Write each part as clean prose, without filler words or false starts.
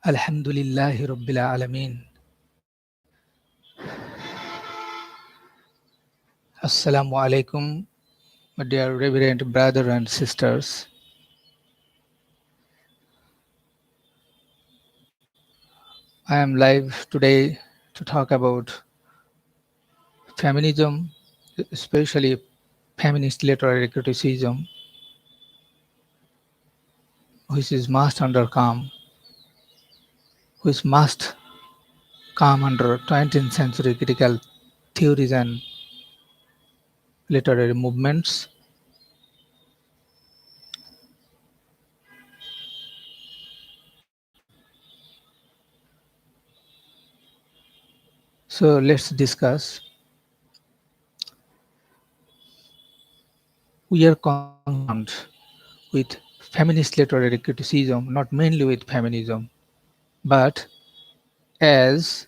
Alhamdulillahi Rabbil Alameen. Assalamu alaikum, my dear reverend brother and sisters. I am live today to talk about feminism, especially feminist literary criticism, which is must undercome, which must come under 20th century critical theories and literary movements. So let's discuss. We are concerned with feminist literary criticism, not mainly with feminism, but as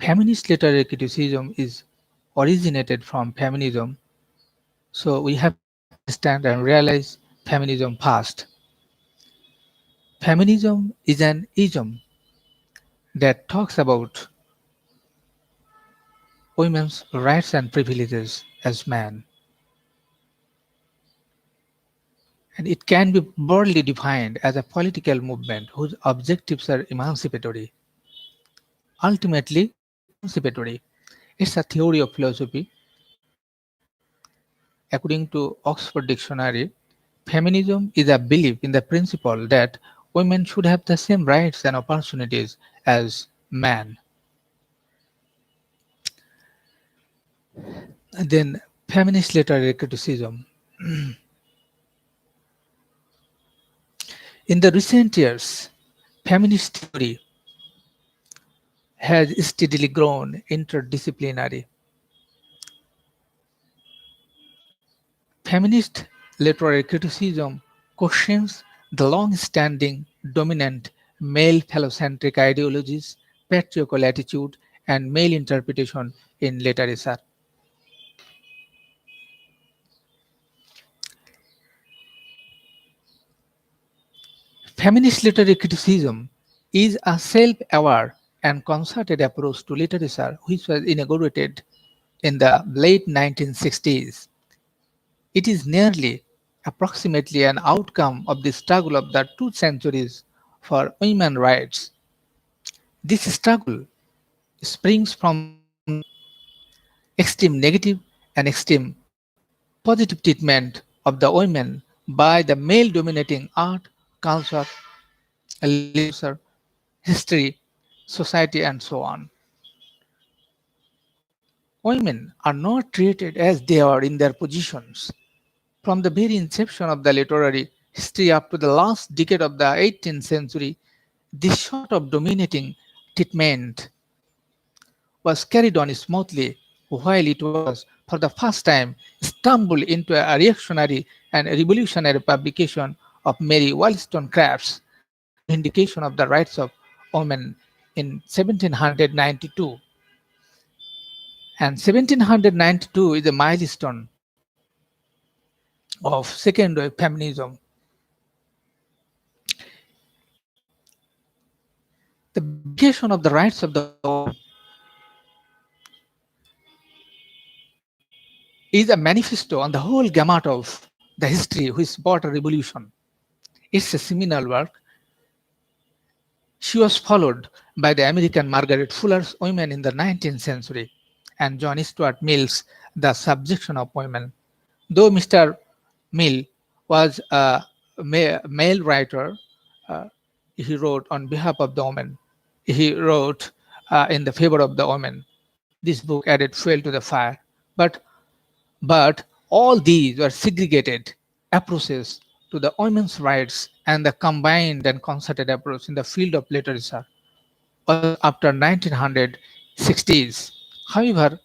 feminist literary criticism is originated from feminism, so we have to understand and realize feminism first. Feminism is an ism that talks about women's rights and privileges as man, and it can be broadly defined as a political movement whose objectives are emancipatory, ultimately emancipatory. It's a theory of philosophy. According to Oxford Dictionary, feminism is a belief in the principle that women should have the same rights and opportunities as men. And then feminist literary criticism. In the recent years, feminist theory has steadily grown interdisciplinary. Feminist literary criticism questions the long-standing dominant male phallocentric ideologies, patriarchal attitude, and male interpretation in literature. Feminist literary criticism is a self-aware and concerted approach to literature which was inaugurated in the late 1960s. It is nearly approximately an outcome of the struggle of the 2 centuries for women's rights. This struggle springs from the extreme negative and extreme positive treatment of the women by the male dominating art, culture, literature, history, society, and so on. Women are not treated as they are in their positions. From the very inception of the literary history up to the last decade of the 18th century, this sort of dominating treatment was carried on smoothly while it was, for the first time, stumbled into a reactionary and revolutionary publication of Mary Wollstonecraft's Vindication of the Rights of Women in 1792. And 1792 is a milestone of second wave feminism. The Vindication of the Rights of the Woman is a manifesto on the whole gamut of the history which brought a revolution. It's a seminal work. She was followed by the American Margaret Fuller's Women in the 19th Century and John Stuart Mill's The Subjection of Women. Though Mr. Mill was a male writer, uh, he wrote on behalf of the women. He wrote in the favor of the women. This book added fuel to the fire. But all these were segregated approaches to the women's rights, and the combined and concerted approach in the field of literature was after 1960s. However,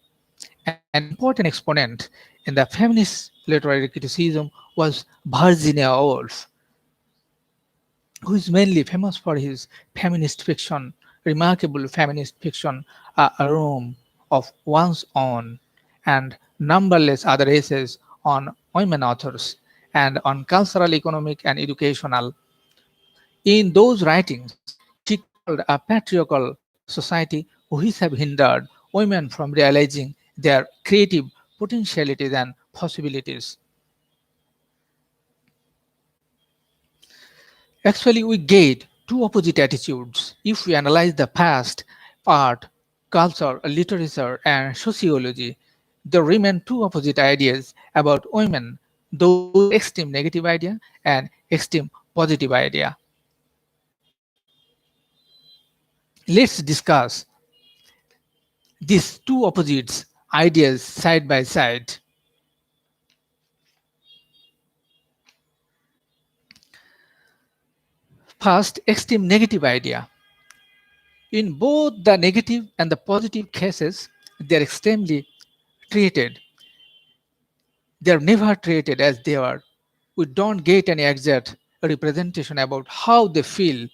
an important exponent in the feminist literary criticism was Virginia Woolf, who is mainly famous for his feminist fiction, remarkable feminist fiction, A Room of One's Own, and numberless other essays on women authors and on cultural, economic, and educational. In those writings, she called a patriarchal society which have hindered women from realizing their creative potentialities and possibilities. Actually, we get two opposite attitudes if we analyze the past, art, culture, literature, and sociology. There remain two opposite ideas about women, those extreme negative idea and extreme positive idea. Let's discuss these two opposites ideas side by side. First, extreme negative idea. In both the negative and the positive cases, they are extremely treated. They are never treated as they are. We don't get any exact representation about how they feel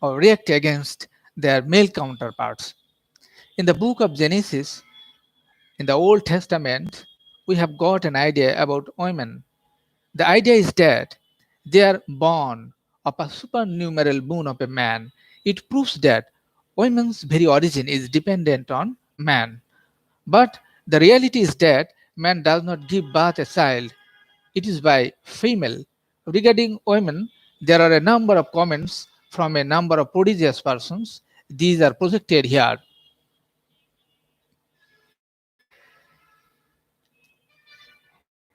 or react against their male counterparts. In the book of Genesis, in the Old Testament, we have got an idea about women. The idea is that they are born of a supernumerary boon of a man. It proves that women's very origin is dependent on man. But the reality is that man does not give birth a child, it is by female. Regarding women, there are a number of comments from a number of prodigious persons. These are projected here.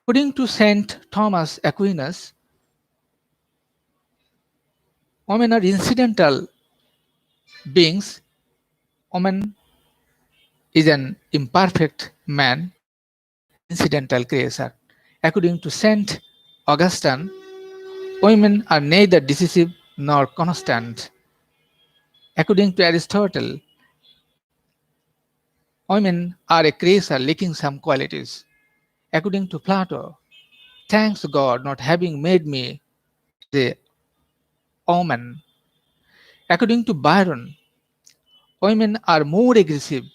According to Saint Thomas Aquinas, women are incidental beings. Woman is an imperfect, man is an incidental creature. According to Saint Augustine, women are neither decisive nor constant. According to Aristotle, women are a creature lacking some qualities. According to Plato, thanks God not having made me a woman. According to Byron, women are more aggressive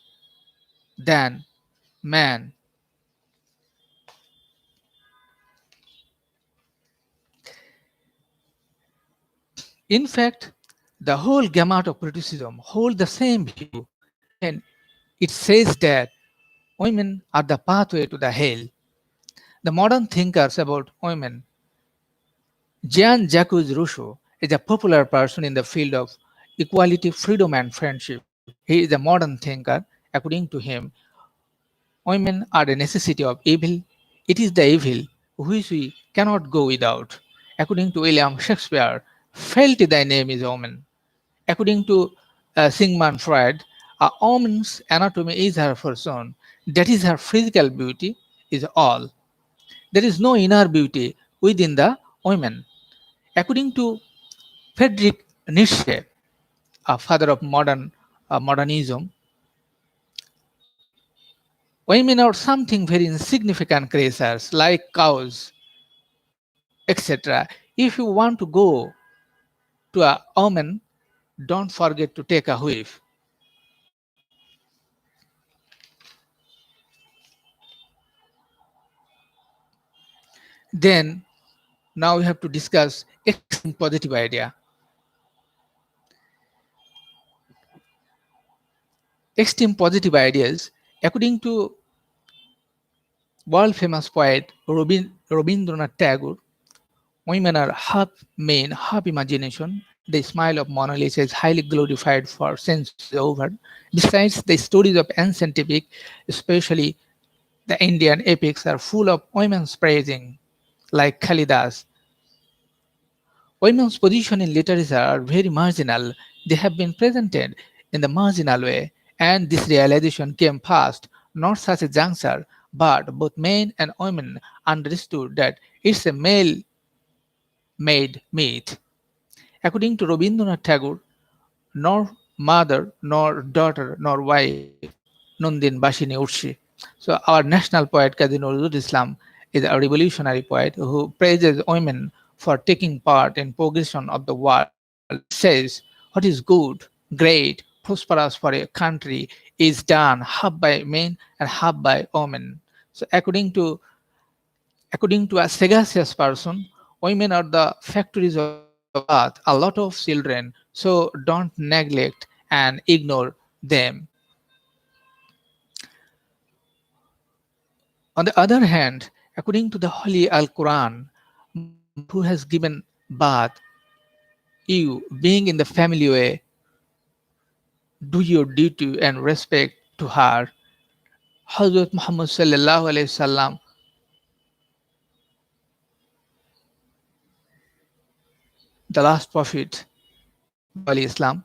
than man. In fact, the whole gamut of criticism hold the same view, and it says that women are the pathway to the hell. The modern thinkers about women, Jean-Jacques Rousseau is a popular person in the field of equality, freedom, and friendship. He is a modern thinker. According to him, women are a necessity of evil. It is the evil which we cannot go without. According to William Shakespeare, failed thy name is woman. According to Sigmund Freud, a woman's anatomy is her person. That is her physical beauty is all. There is no inner beauty within the women. According to Friedrich Nietzsche, a father of modernism, women are something very insignificant creatures like cows, etc. If you want to go to a woman, don't forget to take a whiff. Then now we have to discuss extreme positive idea. Extreme positive ideas, according to world famous poet Rabindranath Tagore, women are half man, half imagination. The smile of Mona Lisa is highly glorified for centuries over. Besides, the stories of ancient epic, especially the Indian epics, are full of women's praising, like Kalidas. Women's position in literature are very marginal. They have been presented in the marginal way, and this realization came fast, not such a juncture, but both men and women understood that it's a male made myth. According to Rabindranath Tagore, nor mother, nor daughter, nor wife, Nundin Bashini Urshi. So our national poet Kazi Nazrul Islam is a revolutionary poet who praises women for taking part in progression of the world. Says what is good, great, prosperous for a country is done half by men and half by women. So according to a sagacious person, women are the factories of birth a lot of children, so don't neglect and ignore them. On the other hand, according to the Holy Al Quran, mother who has given birth, you being in the family way, do your duty and respect to her. Hazrat Muhammad sallallahu alaihi wasallam, the last prophet of the Holy Islam,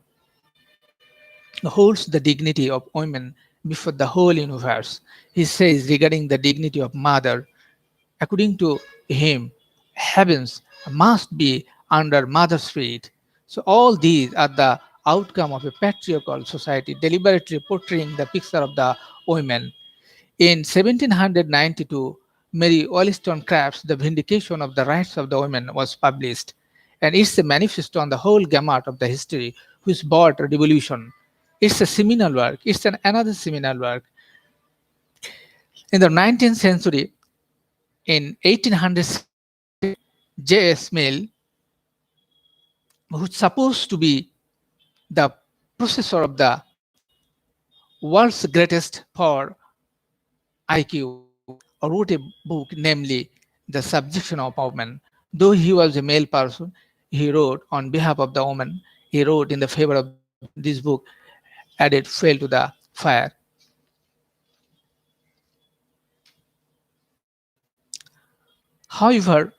holds the dignity of women before the whole universe. He says regarding the dignity of mother, according to him, heavens must be under mother's feet. So all these are the outcome of a patriarchal society deliberately portraying the picture of the women. In 1792, Mary Wollstonecraft's The Vindication of the Rights of the Women was published, and it's a manifesto on the whole gamut of the history which brought a revolution. It's a seminal work. It's another seminal work. In the 19th century, in 1800, J.S. Mill, who's supposed to be the processor of the world's greatest for IQ, wrote a book, namely The Subjection of Woman. Though he was a male person, he wrote on behalf of the woman. He wrote in the favor of the woman. This book added fuel to the fire. However,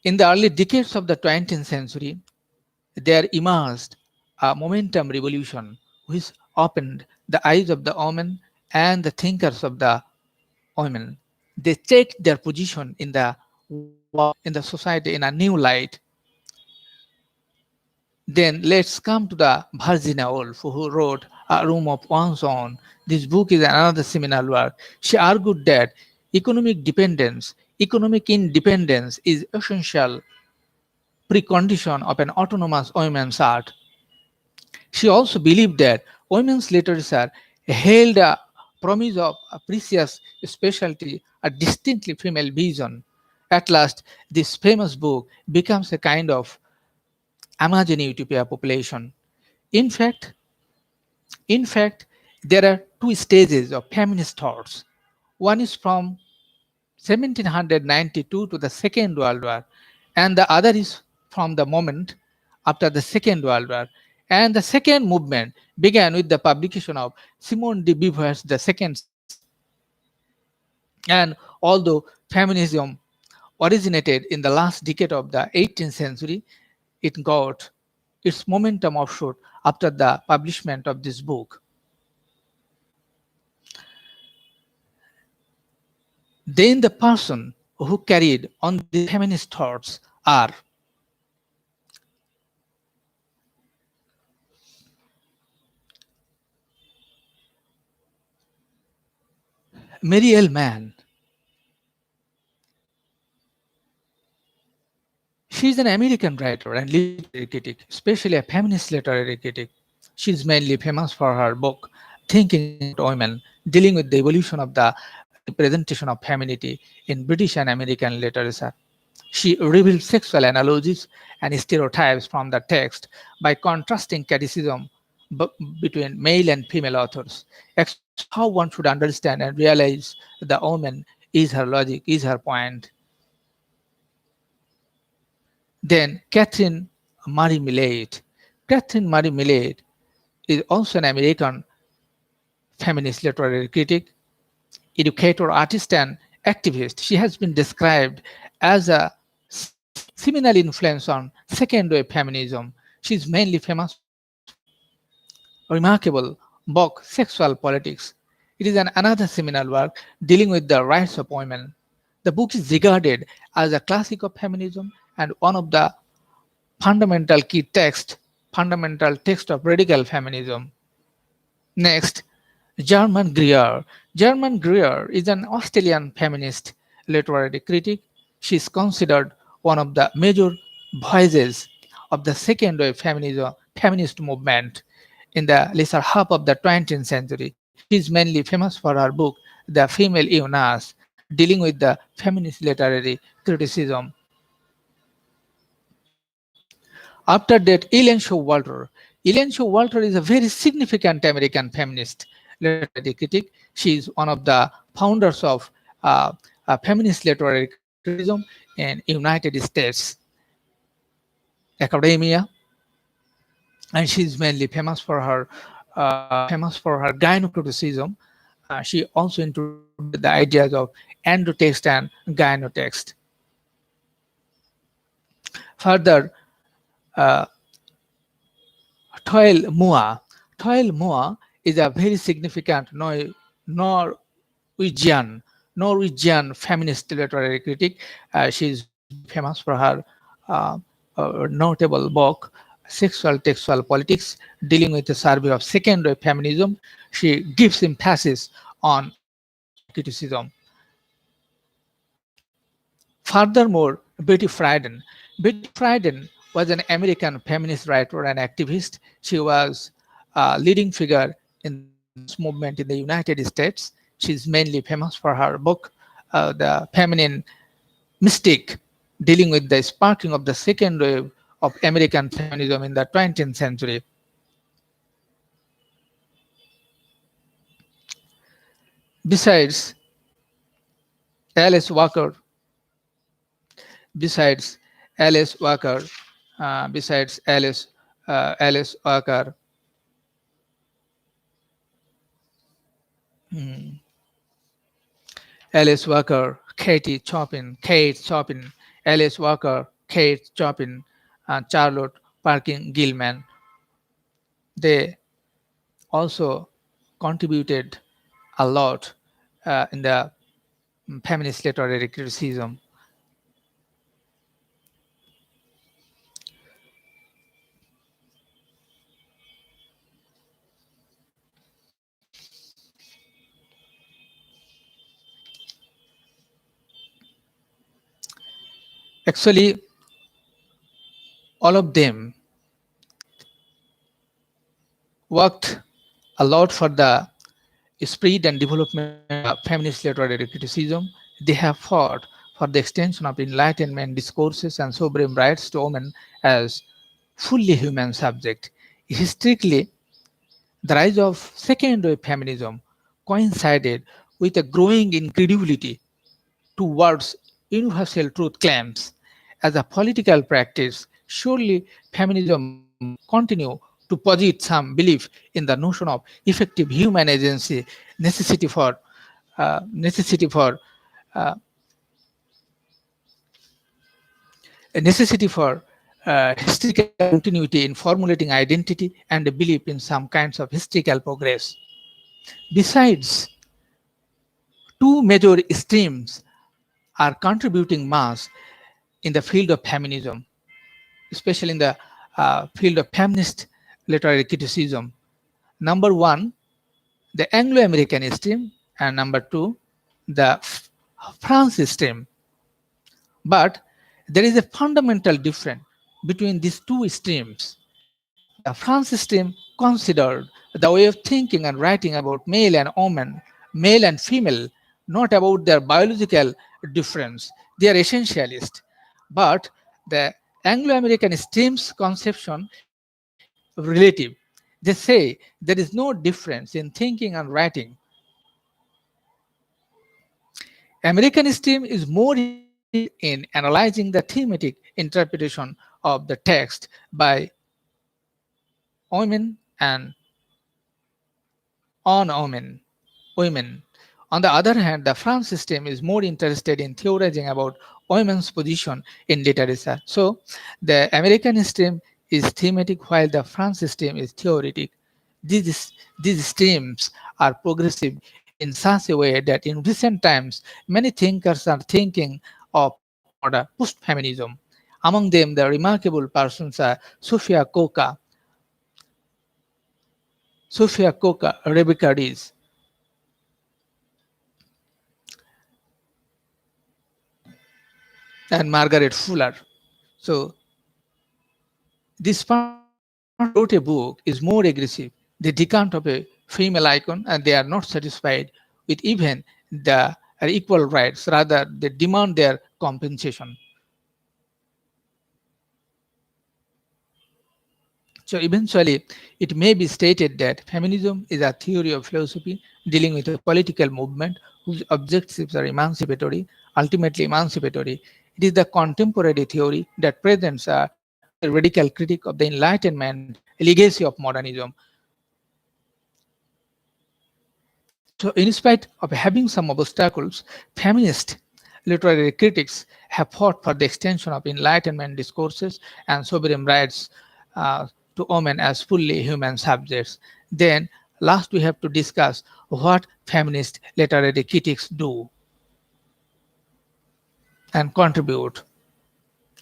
in the early decades of the 20th century, there emerged a momentum revolution which opened the eyes of the women and the thinkers of the women. They take their position in the world, in the society in a new light. Then let's come to the Virginia Woolf, who wrote A Room of One's Own. This book is another seminal work. She argued that economic independence is essential precondition of an autonomous women's art. She also believed that women's literature held a promise of a precious specialty, a distinctly female vision. At last, this famous book becomes a kind of Amazon utopia population. In fact, in fact, there are two stages of feminist thoughts. One is from 1792 to the Second World War, and the other is from the moment after the Second World War. And the second movement began with the publication of Simone de Beauvoir's The Second Sex. And although feminism originated in the last decade of the 18th century, it got its momentum offshoot after the publishment of this book. Then the person who carried on the feminist thoughts are Mary L. Mann. She is an American writer and literary critic, especially a feminist literary critic. She is mainly famous for her book, Thinking About Women, dealing with the evolution of the representation of femininity in British and American literature. She reveals sexual analogies and stereotypes from the text by contrasting criticism between male and female authors. How one should understand and realize the woman is her logic, is her point. Then Catherine Marie Millett. Catherine Marie Millett is also an American feminist literary critic, educator, artist, and activist. She has been described as a seminal influence on second wave feminism. She is mainly famous for remarkable book, Sexual Politics. It is another seminal work dealing with the rights of women. The book is regarded as a classic of feminism and one of the fundamental text of radical feminism. Next, German Greer. German Greer is an Australian feminist literary critic. She is considered one of the major voices of the second wave feminist movement in the later half of the 20th century. She is mainly famous for her book, The Female Eunice, dealing with the feminist literary criticism. After that, Ellen Showalter. Ellen Showalter is a very significant American feminist literary critic. She is one of the founders of feminist literary criticism in United States academia, and she is mainly famous for her gynocriticism. She also introduced the ideas of endotext and gynotext. Further, uh, Toil Mua. Toil Mua is a very significant Norwegian feminist literary critic. She is famous for her uh, notable book, Sexual Textual Politics, dealing with the survey of second wave feminism. She gives emphasis on gynocriticism. Furthermore, Betty Friedan. Betty Friedan was an American feminist writer and activist. She was a leading figure in the women's movement in the United States. She's mainly famous for her book, The Feminine Mystic, dealing with the sparking of the second wave of American feminism in the 20th century. Besides Alice Walker, besides Alice Walker, besides Alice Walker, hmm, Alice Walker, Kate Chopin, Alice Walker, Kate Chopin, Charlotte Parkin Gilman. They also contributed a lot in the feminist literary criticism. Actually, all of them worked a lot for the spread and development of feminist literary criticism. They have fought for the extension of Enlightenment discourses and sovereign rights to women as fully human subject. Historically, the rise of second wave feminism coincided with a growing incredulity towards universal truth claims. As a political practice, surely feminism must continue to posit some belief in the notion of effective human agency, necessity for necessity for uh, a necessity for historical continuity in formulating identity and a belief in some kinds of historical progress. Besides, two major streams are contributing mass in the field of feminism, especially in the field of feminist literary criticism. Number one, the Anglo-American stream, and number two, the France stream. But there is a fundamental difference between these two streams. The France stream considered the way of thinking and writing about male and woman, male and female, not about their biological difference. They are essentialist. But the Anglo-American stream's conception is relative. They say there is no difference in thinking and writing. American stream is more interested in analyzing the thematic interpretation of the text by women and on women. On the other hand, the France system is more interested in theorizing about women's position in literature. So the American stream is thematic while the France system is theoretic. These streams are progressive in such a way that in recent times, many thinkers are thinking of postmodern, post-feminism. Among them, the remarkable persons are Sophia Coca, Rebecca Rees, and Margaret Fuller. So this person who wrote a book is more aggressive. They decant of a female icon and they are not satisfied with even the equal rights. Rather, they demand their compensation. So eventually, it may be stated that feminism is a theory of philosophy dealing with a political movement whose objectives are emancipatory, ultimately emancipatory. It is the contemporary theory that presents a clear radical critique of the Enlightenment legacy of modernism. So, in spite of having some obstacles, feminist literary critics have fought for the extension of Enlightenment discourses and sovereign rights uh, to women as fully human subjects. Then, last we have to discuss what feminist literary critics do and contribute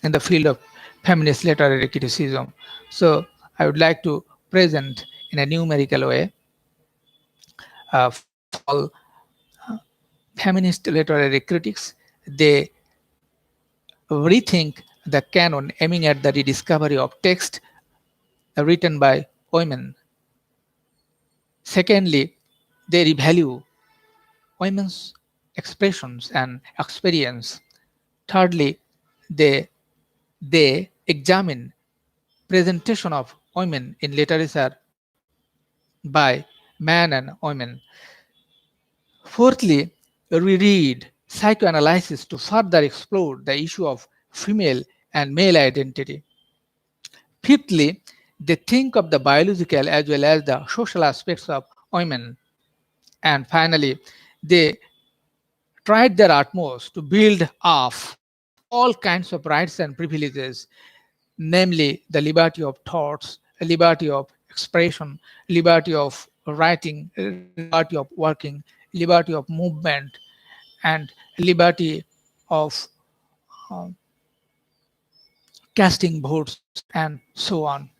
in the field of feminist literary criticism. So, I would like to present in a numerical way. First of all, feminist literary critics, they rethink the canon aiming at the rediscovery of text written by women. Secondly, they revalue women's expressions and experience. Thirdly, they, they examine presentation of women in literature by men and women. Fourthly, we read psychoanalysis to further explore the issue of female and male identity. Fifthly, they think of the biological as well as the social aspects of women. And finally, they tried their utmost to build up all kinds of rights and privileges, namely the liberty of thoughts, liberty of expression, liberty of writing, liberty of working, liberty of movement, and liberty of uh, casting votes, and so on. So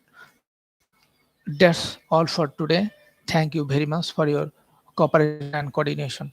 that's all for today. Thank you very much for your cooperation and coordination.